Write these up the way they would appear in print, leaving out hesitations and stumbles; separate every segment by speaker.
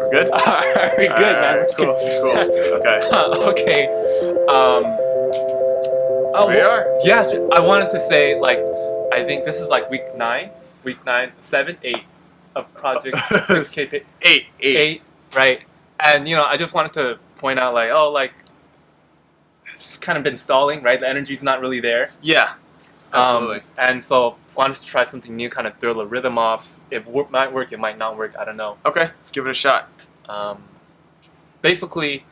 Speaker 1: We're good?
Speaker 2: We're good, man.
Speaker 1: Alright, cool. Okay.
Speaker 2: Okay.
Speaker 1: We are?
Speaker 2: Yes, I wanted to say, like, I think this is like week 7, 8 of Project 6K.
Speaker 1: Eight.
Speaker 2: Right? And, I just wanted to point out, like, it's kind of been stalling, right? The energy's not really there.
Speaker 1: Yeah, absolutely.
Speaker 2: And so, wanted to try something new, kind of throw the rhythm off. It might work, it might not work, I don't know.
Speaker 1: Okay, let's give it a shot.
Speaker 2: Basically,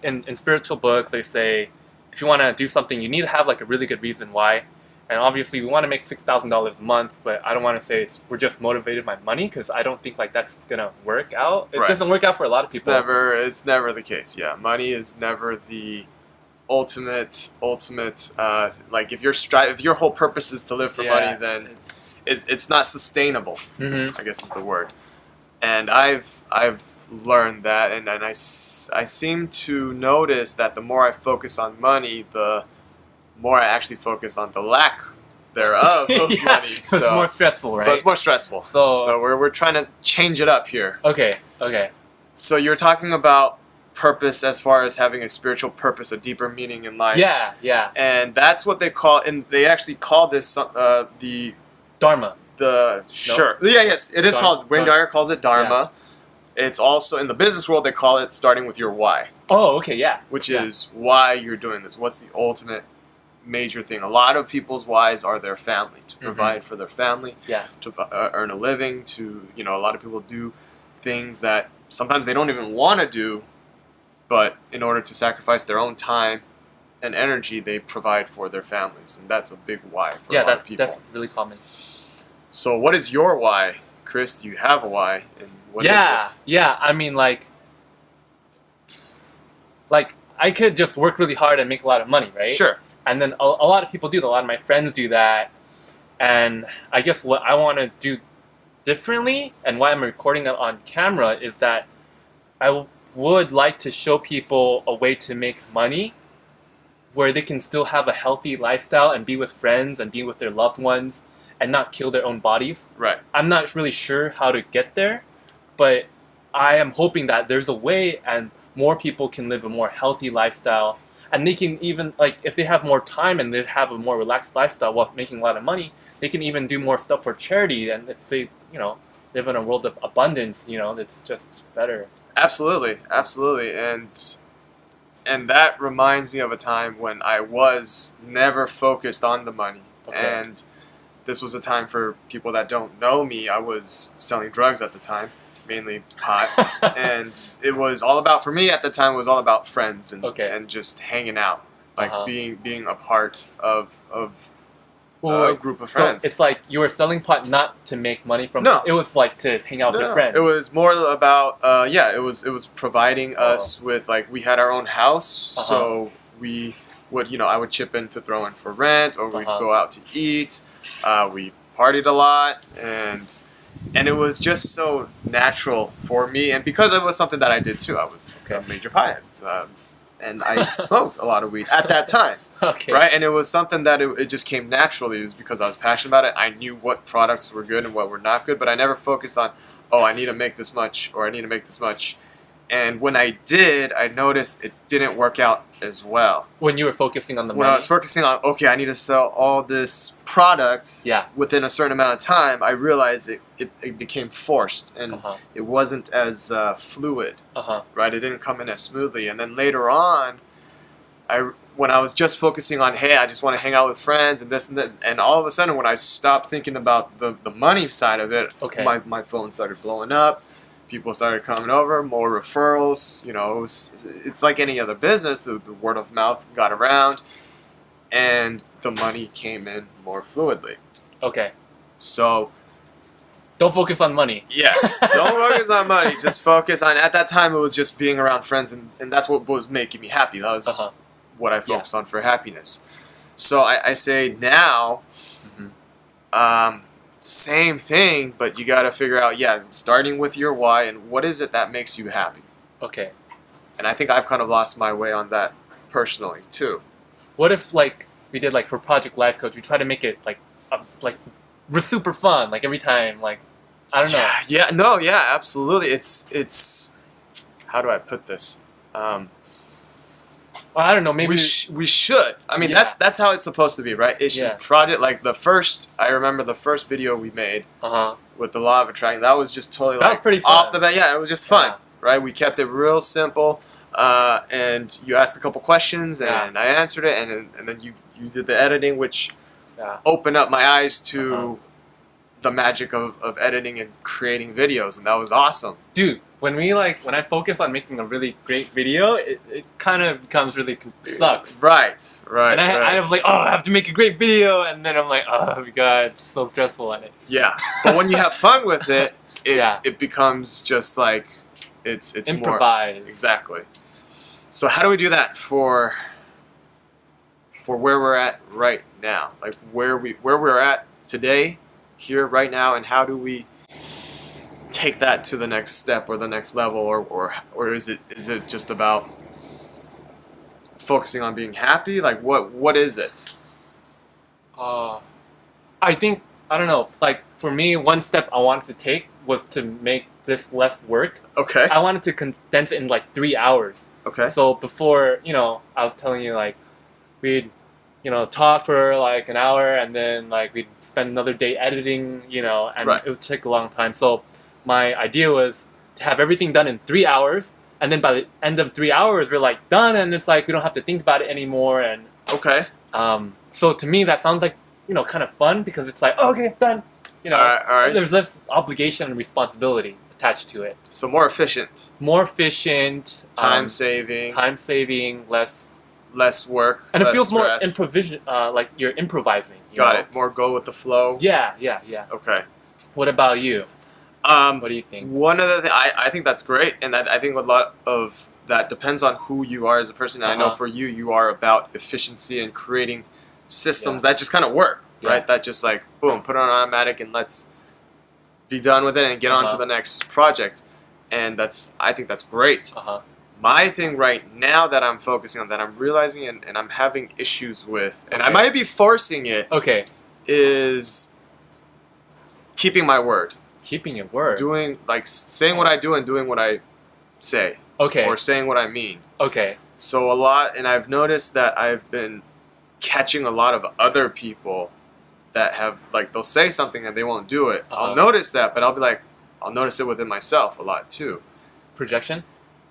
Speaker 2: in spiritual books, they say if you want to do something, you need to have like a really good reason why. And obviously, we want to make $6,000 a month, but I don't want to say we're just motivated by money, because I don't think like that's gonna work out. It doesn't work out for a lot of people.
Speaker 1: It's never the case. Yeah, money is never the ultimate. Like if your whole purpose is to live for money, then it's not sustainable. I guess is the word. And I've learned that, and I seem to notice that the more I focus on money, the more I actually focus on the lack thereof of money.
Speaker 2: So it's more stressful, right?
Speaker 1: So it's more stressful. So we're trying to change it up here.
Speaker 2: Okay.
Speaker 1: So you're talking about purpose as far as having a spiritual purpose, a deeper meaning in life.
Speaker 2: Yeah.
Speaker 1: And that's what they call, and they actually call this the
Speaker 2: Dharma.
Speaker 1: Sure. Yeah, yes, it is called. Wayne Dyer calls it Dharma. Yeah. It's also in the business world they call it starting with your why.
Speaker 2: Oh, okay, yeah.
Speaker 1: Which is why you're doing this. What's the ultimate major thing? A lot of people's whys are their family, to provide for their family, to earn a living, to, a lot of people do things that sometimes they don't even want to do, but in order to sacrifice their own time and energy, they provide for their families, and that's a big why for a lot of people.
Speaker 2: Yeah, that's really common.
Speaker 1: So what is your why, Chris? Do you have a why, and what is it?
Speaker 2: Yeah, I mean, like I could just work really hard and make a lot of money, right?
Speaker 1: Sure.
Speaker 2: And then a lot of people do that. A lot of my friends do that. And I guess what I want to do differently, and why I'm recording it on camera, is that I would like to show people a way to make money where they can still have a healthy lifestyle and be with friends and be with their loved ones and not kill their own bodies.
Speaker 1: Right.
Speaker 2: I'm not really sure how to get there, but I am hoping that there's a way and more people can live a more healthy lifestyle. And they can even, like, if they have more time and they have a more relaxed lifestyle while making a lot of money, they can even do more stuff for charity. And if they, live in a world of abundance, it's just better.
Speaker 1: Absolutely. And that reminds me of a time when I was never focused on the money. Okay. And this was a time, for people that don't know me, I was selling drugs at the time. Mainly pot, and it was all about, for me at the time, it was all about friends and just hanging out, like being a part of a group of friends.
Speaker 2: So it's like you were selling pot not to make money from it. It was like to hang out with your friends.
Speaker 1: It was more about it was providing us with, like, we had our own house, so we would, I would chip in to throw in for rent, or we'd go out to eat. We partied a lot, and it was just so natural for me, and because it was something that I did too. I was a major pothead, and I smoked a lot of weed at that time. Right, and it was something that it just came naturally. It was because I was passionate about it. I knew what products were good and what were not good, but I never focused on, I need to make this much, or I need to make this much. And when I did, I noticed it didn't work out as well.
Speaker 2: When you were focusing on the money?
Speaker 1: When I was focusing on, I need to sell all this product within a certain amount of time, I realized it became forced, and it wasn't as fluid, right? It didn't come in as smoothly. And then later on, when I was just focusing on, hey, I just want to hang out with friends and this and that, and all of a sudden when I stopped thinking about the money side of it, my phone started blowing up. People started coming over, more referrals. It's like any other business. The word of mouth got around, and the money came in more fluidly. Okay. So
Speaker 2: don't focus on money.
Speaker 1: Yes, don't focus on money. Just focus on, at that time, it was just being around friends, and that's what was making me happy. That was what I focused on for happiness. So I say now, same thing, but you got to figure out, starting with your why, and what is it that makes you happy. Okay. And I think I've kind of lost my way on that personally too.
Speaker 2: What if, like, we did, like, for Project Life Coach, we try to make it like super fun, like every time, like I don't know.
Speaker 1: Yeah, no, yeah, absolutely. It's how do I put this?
Speaker 2: I don't know. Maybe.
Speaker 1: We should. I mean,
Speaker 2: Yeah.
Speaker 1: that's how it's supposed to be, right? It should
Speaker 2: Yeah.
Speaker 1: project like the first. I remember the first video we made with the law of attraction. That was just totally
Speaker 2: That was pretty fun.
Speaker 1: off the bat. Yeah, it was just fun,
Speaker 2: Yeah.
Speaker 1: right? We kept it real simple, and you asked a couple questions, and I answered it, and then you did the editing, which opened up my eyes to the magic of editing and creating videos, and that was awesome.
Speaker 2: Dude, when I focus on making a really great video, it kind of becomes really sucks.
Speaker 1: Right. And
Speaker 2: I was like, oh, I have to make a great video, and then I'm like, oh my god, it's so stressful at it.
Speaker 1: Yeah, but when you have fun with it, it becomes just like it's
Speaker 2: improvised.
Speaker 1: More, exactly. So how do we do that for where we're at right now? Like where we're at today, here right now, and how do we take that to the next step or the next level, or is it just about focusing on being happy? Like what is it?
Speaker 2: I think, I don't know, like for me, one step I wanted to take was to make this less work.
Speaker 1: Okay.
Speaker 2: I wanted to condense it in like 3 hours.
Speaker 1: Okay.
Speaker 2: So before, I was telling you like we'd talk for like an hour, and then like we'd spend another day editing, and it would take a long time. So my idea was to have everything done in 3 hours, and then by the end of 3 hours we're like done, and it's like we don't have to think about it anymore. And so to me that sounds like kind of fun, because it's like, oh, okay, done. All right. There's less obligation and responsibility attached to it.
Speaker 1: So more efficient.
Speaker 2: More efficient.
Speaker 1: Time saving.
Speaker 2: Time saving.
Speaker 1: Less work.
Speaker 2: And
Speaker 1: less
Speaker 2: it feels
Speaker 1: stress.
Speaker 2: more like you're improvising.
Speaker 1: Got it. More go with the flow.
Speaker 2: Yeah.
Speaker 1: Okay.
Speaker 2: What about you? What do you think?
Speaker 1: One of the I think that's great, and I think a lot of that depends on who you are as a person. And I know for you are about efficiency and creating systems that just kind of work, right? That just like boom, put it on automatic and let's be done with it and get on to the next project. And I think that's great. My thing right now that I'm focusing on, that I'm realizing and I'm having issues with, and I might be forcing it, is keeping my word.
Speaker 2: Keeping your word.
Speaker 1: Doing, like, saying what I do and doing what I say. Or saying what I mean. So a lot, and I've noticed that I've been catching a lot of other people that have, like, they'll say something and they won't do it. I'll notice that, but I'll be like, I'll notice it within myself a lot too.
Speaker 2: Projection?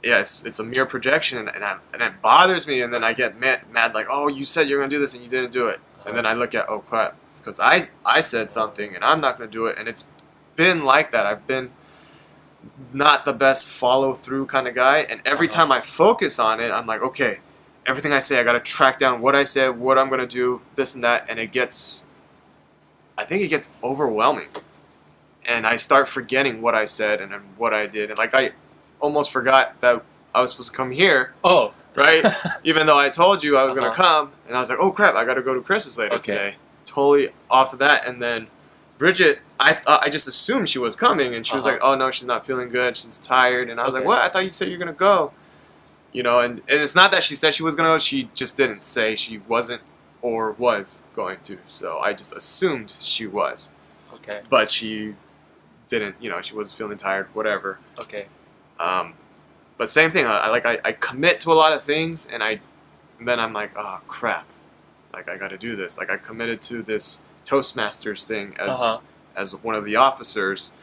Speaker 2: Yeah,
Speaker 1: it's a mere projection, and it bothers me, and then I get mad like, oh, you said you're going to do this and you didn't do it. And then I look at, oh crap, it's because I said something and I'm not going to do it, and it's been like that. I've been not the best follow through kind of guy, and every time I focus on it, I'm like, okay, everything I say, I got to track down what I said, what I'm going to do, this and that, and I think it gets overwhelming, and I start forgetting what I said and what I did, and like I almost forgot that I was supposed to come here. Right? Even though I told you I was going to come, and I was like, oh crap, I got to go to Chris's later today. Totally off the bat. And then Bridget, I just assumed she was coming, and she was like, oh no, she's not feeling good, she's tired. And I was like, what? I thought you said you were going to go. And it's not that she said she was going to go, she just didn't say she wasn't or was going to. So I just assumed she was. But she didn't, she was feeling tired, whatever. But same thing. I commit to a lot of things, and then I'm like, oh crap, like I got to do this. Like I committed to this Toastmasters thing as one of the officers,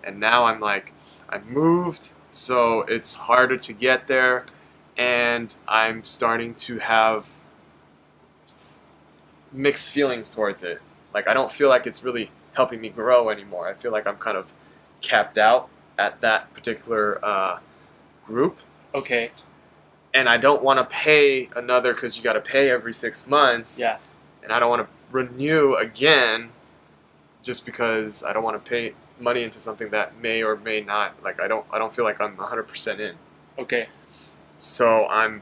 Speaker 1: and now I'm like, I moved, so it's harder to get there, and I'm starting to have mixed feelings towards it. Like I don't feel like it's really helping me grow anymore. I feel like I'm kind of capped out at that particular group. And I don't want to pay another, because you got to pay every 6 months. And I don't want to renew again just because I don't want to pay money into something that may or may not, like I don't feel like I'm 100% in. So I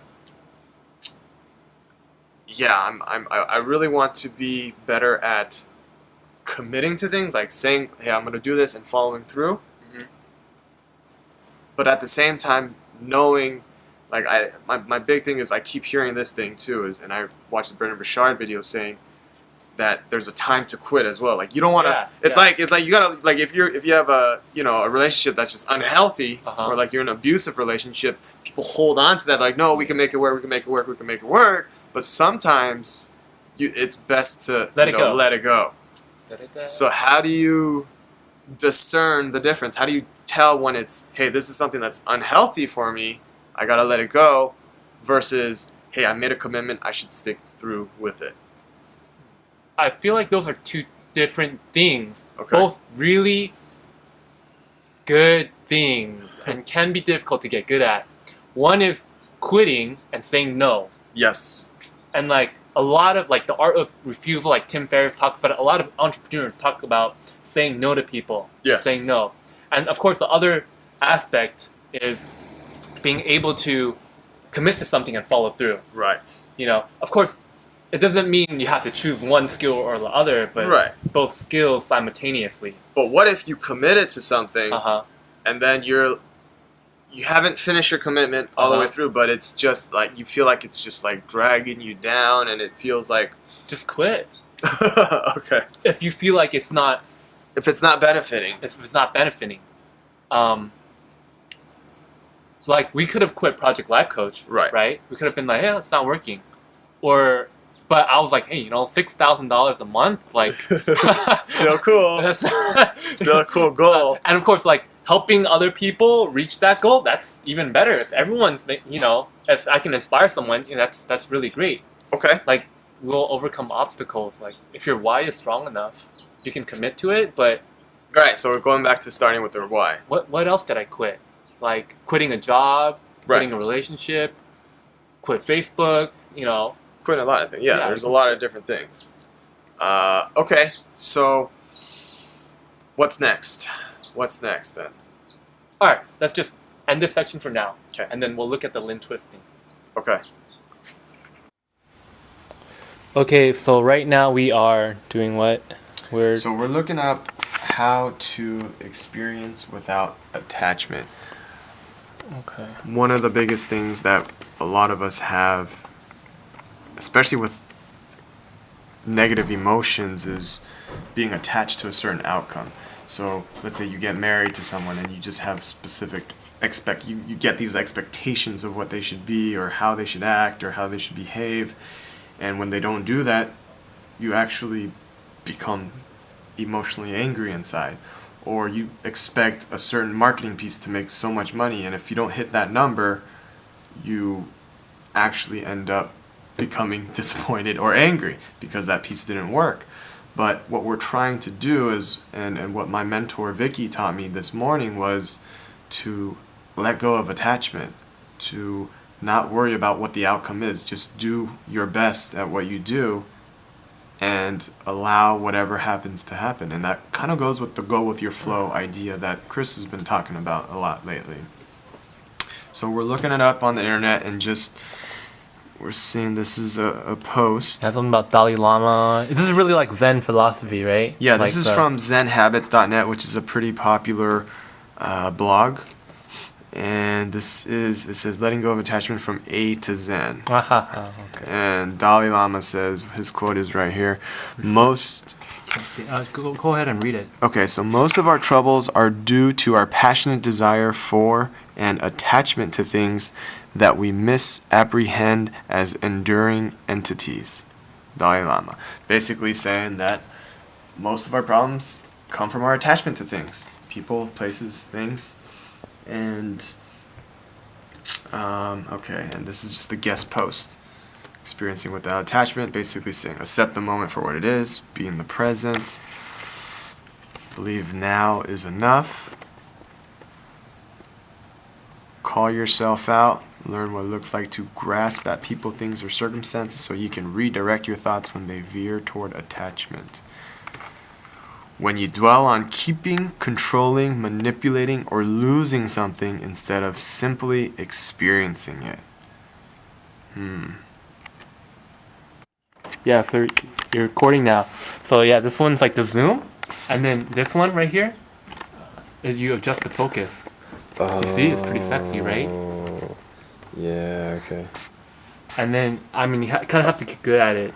Speaker 1: really want to be better at committing to things, like saying, hey, I'm going to do this, and following through. But at the same time, knowing, like my big thing is I keep hearing this thing too, and I watched the Brendan Burchard video saying that there's a time to quit as well. Like you don't want to.
Speaker 2: Yeah,
Speaker 1: it's like you gotta like if you have a a relationship that's just unhealthy or like you're in an abusive relationship, people hold on to that like no, we can make it work, we can make it work, we can make it work. But sometimes it's best to
Speaker 2: let it go.
Speaker 1: Let it go. So how do you discern the difference? How do you tell when it's hey, this is something that's unhealthy for me, I gotta let it go, versus hey, I made a commitment, I should stick through with it?
Speaker 2: I feel like those are two different things.
Speaker 1: Okay.
Speaker 2: Both really good things and can be difficult to get good at. One is quitting and saying no.
Speaker 1: Yes.
Speaker 2: And like a lot of like the art of refusal, like Tim Ferriss talks about it, a lot of entrepreneurs talk about saying no to people.
Speaker 1: Yes.
Speaker 2: Saying no. And of course the other aspect is being able to commit to something and follow through.
Speaker 1: Right.
Speaker 2: Of course, it doesn't mean you have to choose one skill or the other, but both skills simultaneously.
Speaker 1: But what if you committed to something and then you haven't finished your commitment all the way through, but it's just like you feel like it's just like dragging you down and it feels like
Speaker 2: just quit.
Speaker 1: Okay.
Speaker 2: If you feel like it's not
Speaker 1: benefiting.
Speaker 2: If it's not benefiting. Like we could have quit Project Life Coach, right? We could have been like, yeah, it's not working. But I was like, hey, $6,000 a month, like
Speaker 1: still cool.
Speaker 2: That's
Speaker 1: still a cool goal.
Speaker 2: And of course, like helping other people reach that goal, that's even better. If everyone's, if I can inspire someone, that's really great.
Speaker 1: Okay.
Speaker 2: Like we'll overcome obstacles. Like if your why is strong enough, you can commit to it. But
Speaker 1: right. So we're going back to starting with the why.
Speaker 2: What else did I quit? Like quitting a job, quitting a relationship, quit Facebook.
Speaker 1: Quitting a lot of things. Yeah, there's a lot of different things. Okay, so what's next? What's next then?
Speaker 2: All right, let's just end this section for now.
Speaker 1: Okay.
Speaker 2: And then we'll look at the limb twisting.
Speaker 1: Okay.
Speaker 2: Okay, so right now we are doing what?
Speaker 1: We're looking up how to experience without attachment.
Speaker 2: Okay.
Speaker 1: One of the biggest things that a lot of us have, especially with negative emotions, is being attached to a certain outcome. So let's say you get married to someone and you just have specific you get these expectations of what they should be or how they should act or how they should behave, and when they don't do that, you actually become emotionally angry inside. Or you expect a certain marketing piece to make so much money, and if you don't hit that number, you actually end up becoming disappointed or angry because that piece didn't work. But what we're trying to do is, and what my mentor Vicky taught me this morning, was to let go of attachment, to not worry about what the outcome is. Just do your best at what you do and allow whatever happens to happen. And that kind of goes with the go with your flow idea that Chris has been talking about a lot lately. So we're looking it up on the internet and we're seeing this is a post.
Speaker 2: That's something about Dalai Lama. This is really like Zen philosophy, right?
Speaker 1: Yeah, this is from zenhabits.net, which is a pretty popular blog. And it says letting go of attachment from A to Zen.
Speaker 2: Okay.
Speaker 1: And Dalai Lama says, his quote is right here, most...
Speaker 2: Go ahead and read it.
Speaker 1: Okay, so most of our troubles are due to our passionate desire for and attachment to things that we misapprehend as enduring entities. Dalai Lama. Basically saying that most of our problems come from our attachment to things. People, places, things. And, and this is just a guest post. Experiencing without attachment, basically saying accept the moment for what it is, be in the present, believe now is enough, call yourself out, learn what it looks like to grasp at people, things, or circumstances so you can redirect your thoughts when they veer toward attachment. When you dwell on keeping, controlling, manipulating, or losing something instead of simply experiencing it.
Speaker 2: Yeah, so you're recording now. So yeah, this one's like the zoom, and then this one right here is you adjust the focus. Do you see? It's pretty sexy, right?
Speaker 1: Yeah, okay.
Speaker 2: And then, you kind of have to get good at it.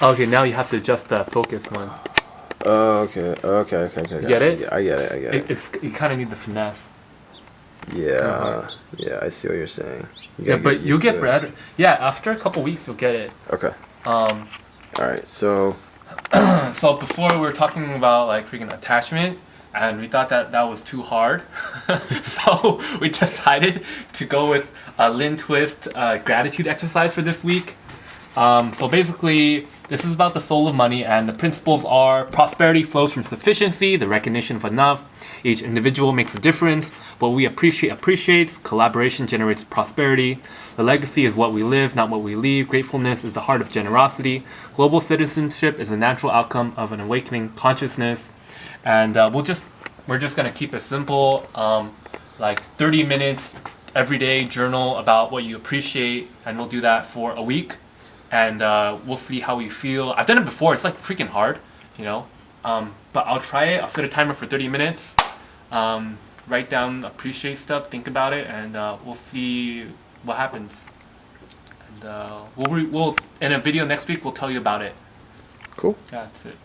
Speaker 2: Okay, now you have to adjust the focus one.
Speaker 1: Oh, okay.
Speaker 2: You get it?
Speaker 1: Yeah, I get it. I get it.
Speaker 2: It's you kind of need the finesse. Kinda hard.
Speaker 1: Yeah. I see what you're saying. You
Speaker 2: Yeah,
Speaker 1: gotta
Speaker 2: but
Speaker 1: get
Speaker 2: you'll
Speaker 1: used to
Speaker 2: get
Speaker 1: it.
Speaker 2: better. Yeah, after a couple weeks, you'll get it.
Speaker 1: Okay.
Speaker 2: Um,
Speaker 1: All right. So.
Speaker 2: so before we were talking about like freaking attachment, and we thought that that was too hard, so we decided to go with a Lin Twist gratitude exercise for this week. So basically, this is about the soul of money, and the principles are prosperity flows from sufficiency, the recognition of enough. Each individual makes a difference. What we appreciate appreciates. Collaboration generates prosperity. The legacy is what we live, not what we leave. Gratefulness is the heart of generosity. Global citizenship is a natural outcome of an awakening consciousness. And we're just gonna keep it simple. Like 30 minutes every day, journal about what you appreciate, and we'll do that for a week. And we'll see how we feel. I've done it before. It's like freaking hard, you know. But I'll try it. I'll set a timer for 30 minutes. Write down, appreciate stuff, think about it, and we'll see what happens. And we'll in a video next week. We'll tell you about it.
Speaker 1: Cool.
Speaker 2: Yeah, that's it.